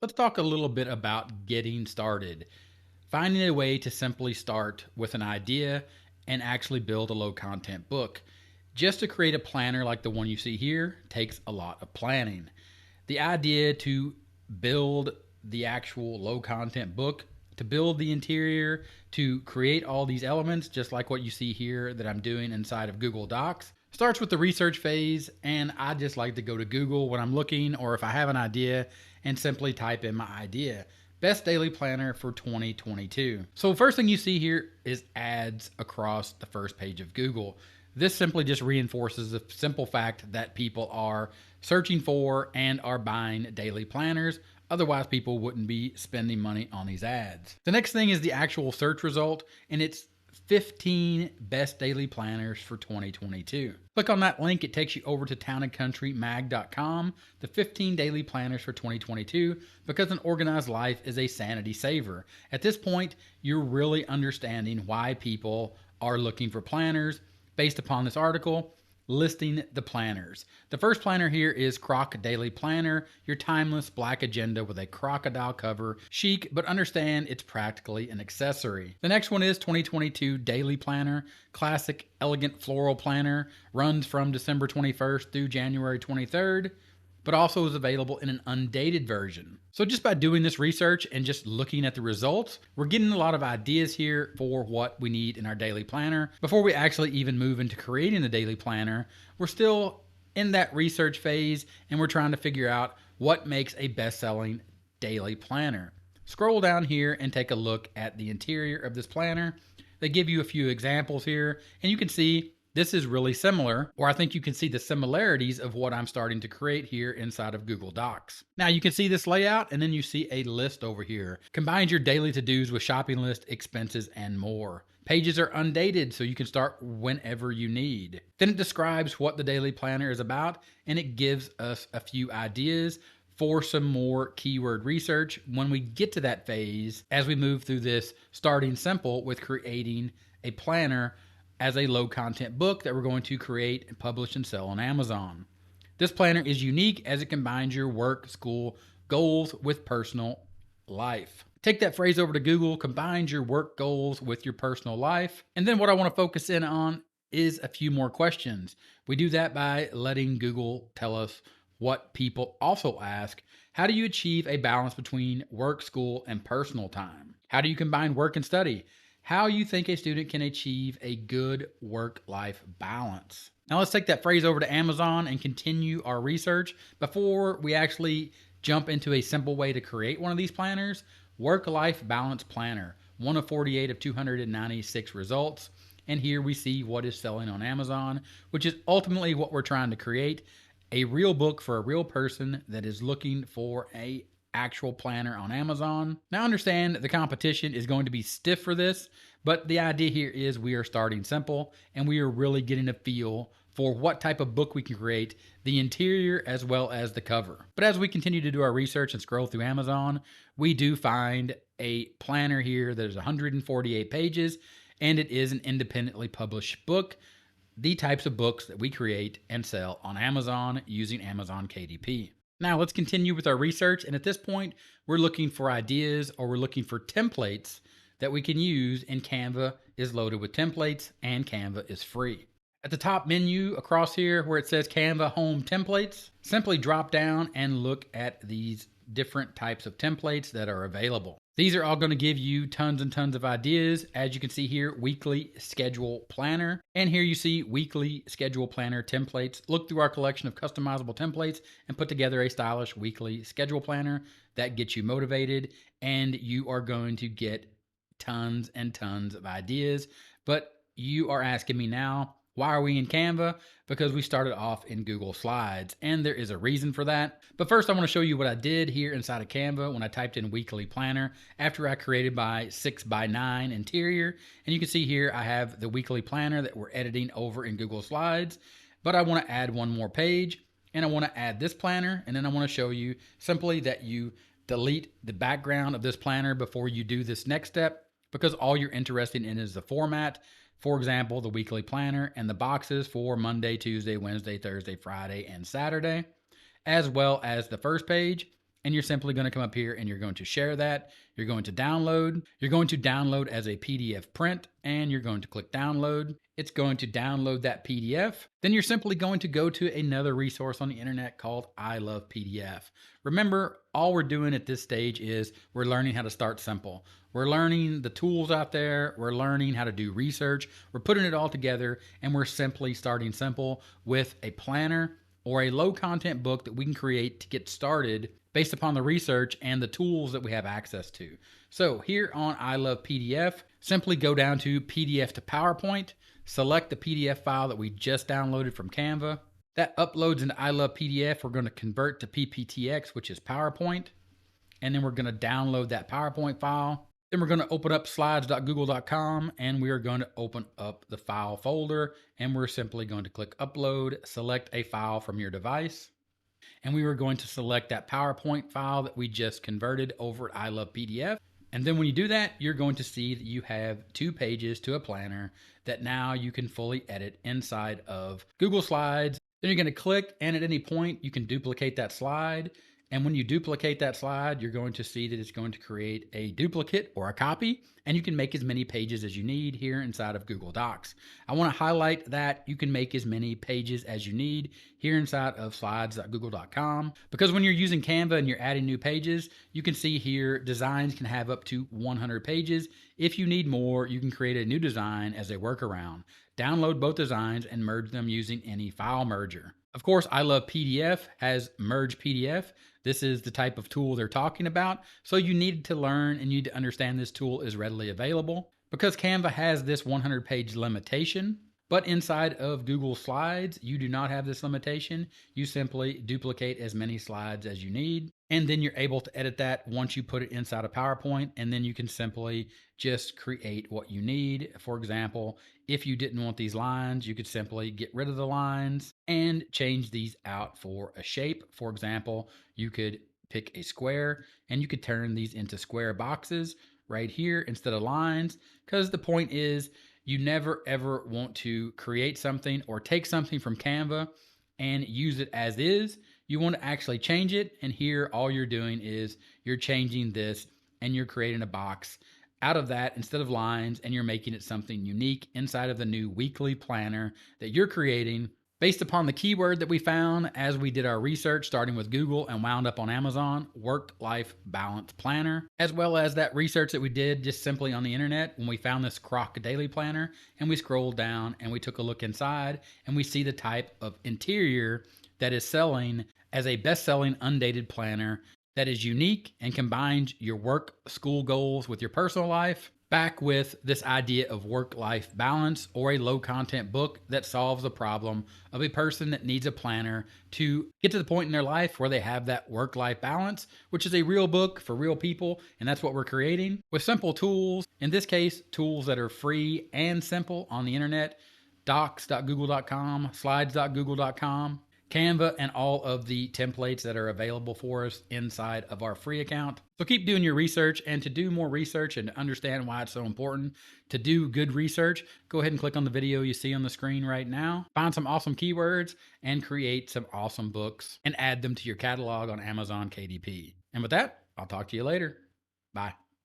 Let's talk a little bit about getting started. Finding a way to simply start with an idea and actually build a low content book. Just to create a planner like the one you see here takes a lot of planning. The idea to build the actual low content book, to build the interior, to create all these elements, just like what you see here that I'm doing inside of Google Docs, starts with the research phase. And I just like to go to Google when I'm looking, or if I have an idea, and simply type in my idea. Best daily planner for 2022. So first thing you see here is ads across the first page of Google. This simply just reinforces the simple fact that people are searching for and are buying daily planners. Otherwise, people wouldn't be spending money on these ads. The next thing is the actual search result, and it's 15 best daily planners for 2022. Click on that link, it takes you over to townandcountrymag.com, the 15 daily planners for 2022, because an organized life is a sanity saver. At this point, you're really understanding why people are looking for planners based upon this article listing the planners. The first planner here is Croc Daily Planner, your timeless black agenda with a crocodile cover. Chic, but understand it's practically an accessory. The next one is 2022 Daily Planner, classic elegant floral planner, runs from December 21st through January 23rd, but also is available in an undated version. So just by doing this research and just looking at the results, we're getting a lot of ideas here for what we need in our daily planner. Before we actually even move into creating the daily planner, we're still in that research phase and we're trying to figure out what makes a best-selling daily planner. Scroll down here and take a look at the interior of this planner. They give you a few examples here, and you can see this is really similar, or I think you can see the similarities of what I'm starting to create here inside of Google Docs. Now you can see this layout, and then you see a list over here. Combines your daily to-dos with shopping list, expenses, and more. Pages are undated, so you can start whenever you need. Then it describes what the daily planner is about, and it gives us a few ideas for some more keyword research when we get to that phase as we move through this starting simple with creating a planner as a low content book that we're going to create and publish and sell on Amazon. This planner is unique as it combines your work, school, goals with personal life. Take that phrase over to Google, combines your work goals with your personal life. And then what I want to focus in on is a few more questions. We do that by letting Google tell us what people also ask. How do you achieve a balance between work, school, and personal time? How do you combine work and study? How you think a student can achieve a good work-life balance. Now let's take that phrase over to Amazon and continue our research. Before we actually jump into a simple way to create one of these planners, Work-Life Balance Planner, one of 48 of 296 results. And here we see what is selling on Amazon, which is ultimately what we're trying to create, a real book for a real person that is looking for a actual planner on Amazon. Now understand the competition is going to be stiff for this, but the idea here is we are starting simple and we are really getting a feel for what type of book we can create, the interior as well as the cover. But as we continue to do our research and scroll through Amazon, we do find a planner here that is 148 pages and it is an independently published book, the types of books that we create and sell on Amazon using Amazon KDP. Now let's continue with our research, and at this point we're looking for ideas or we're looking for templates that we can use, and Canva is loaded with templates and Canva is free. At the top menu across here where it says Canva Home Templates, simply drop down and look at these different types of templates that are available. These are all going to give you tons and tons of ideas. As you can see here, weekly schedule planner. And here you see weekly schedule planner templates. Look through our collection of customizable templates and put together a stylish weekly schedule planner that gets you motivated, and you are going to get tons and tons of ideas. But you are asking me now, why are we in Canva? Because we started off in Google Slides, and there is a reason for that. But first I want to show you what I did here inside of Canva when I typed in weekly planner after I created my 6x9 interior. And you can see here I have the weekly planner that we're editing over in Google Slides, but I want to add one more page and I want to add this planner. And then I want to show you simply that you delete the background of this planner before you do this next step, because all you're interested in is the format. For example, the weekly planner and the boxes for Monday, Tuesday, Wednesday, Thursday, Friday, and Saturday, as well as the first page. and you're simply going to come up here and you're going to share that. You're going to download. You're going to download as a PDF print, and you're going to click download. It's going to download that PDF. Then you're simply going to go to another resource on the internet called I Love PDF. Remember, all we're doing at this stage is we're learning how to start simple. We're learning the tools out there. We're learning how to do research. We're putting it all together, and we're simply starting simple with a planner or a low content book that we can create to get started based upon the research and the tools that we have access to. So here on I Love PDF, simply go down to PDF to PowerPoint, select the PDF file that we just downloaded from Canva. That uploads into I Love PDF. We're going to convert to PPTX, which is PowerPoint. And then we're going to download that PowerPoint file. Then we're going to open up slides.google.com, and we are going to open up the file folder, and we're simply going to click upload, select a file from your device. And we were going to select that PowerPoint file that we just converted over at I Love PDF. And then when you do that, you're going to see that you have 2 pages to a planner that now you can fully edit inside of Google Slides. Then you're going to click, and at any point you can duplicate that slide. And when you duplicate that slide, you're going to see that it's going to create a duplicate or a copy, and you can make as many pages as you need here inside of Google Docs. I want to highlight that you can make as many pages as you need here inside of slides.google.com, because when you're using Canva and you're adding new pages, you can see here designs can have up to 100 pages. If you need more, you can create a new design as a workaround. Download both designs and merge them using any file merger. Of course, I Love PDF has Merge PDF. This is the type of tool they're talking about. So you need to learn and you need to understand this tool is readily available. Because Canva has this 100-page limitation, but inside of Google Slides, you do not have this limitation. You simply duplicate as many slides as you need, and then you're able to edit that once you put it inside of PowerPoint, and then you can simply just create what you need. For example, if you didn't want these lines, you could simply get rid of the lines and change these out for a shape. For example, you could pick a square and you could turn these into square boxes right here instead of lines, because the point is you never ever want to create something or take something from Canva and use it as is. You want to actually change it, and here all you're doing is you're changing this and you're creating a box out of that instead of lines, and you're making it something unique inside of the new weekly planner that you're creating based upon the keyword that we found as we did our research, starting with Google and wound up on Amazon, work-life balance planner, as well as that research that we did just simply on the internet when we found this Croc daily planner, and we scrolled down and we took a look inside and we see the type of interior that is selling as a best-selling undated planner that is unique and combines your work school goals with your personal life, back with this idea of work-life balance, or a low-content book that solves the problem of a person that needs a planner to get to the point in their life where they have that work-life balance, which is a real book for real people, and that's what we're creating with simple tools. In this case, tools that are free and simple on the internet, docs.google.com, slides.google.com, Canva, and all of the templates that are available for us inside of our free account. So keep doing your research, and to do more research and to understand why it's so important to do good research, go ahead and click on the video you see on the screen right now. Find some awesome keywords and create some awesome books and add them to your catalog on Amazon KDP. And with that, I'll talk to you later. Bye.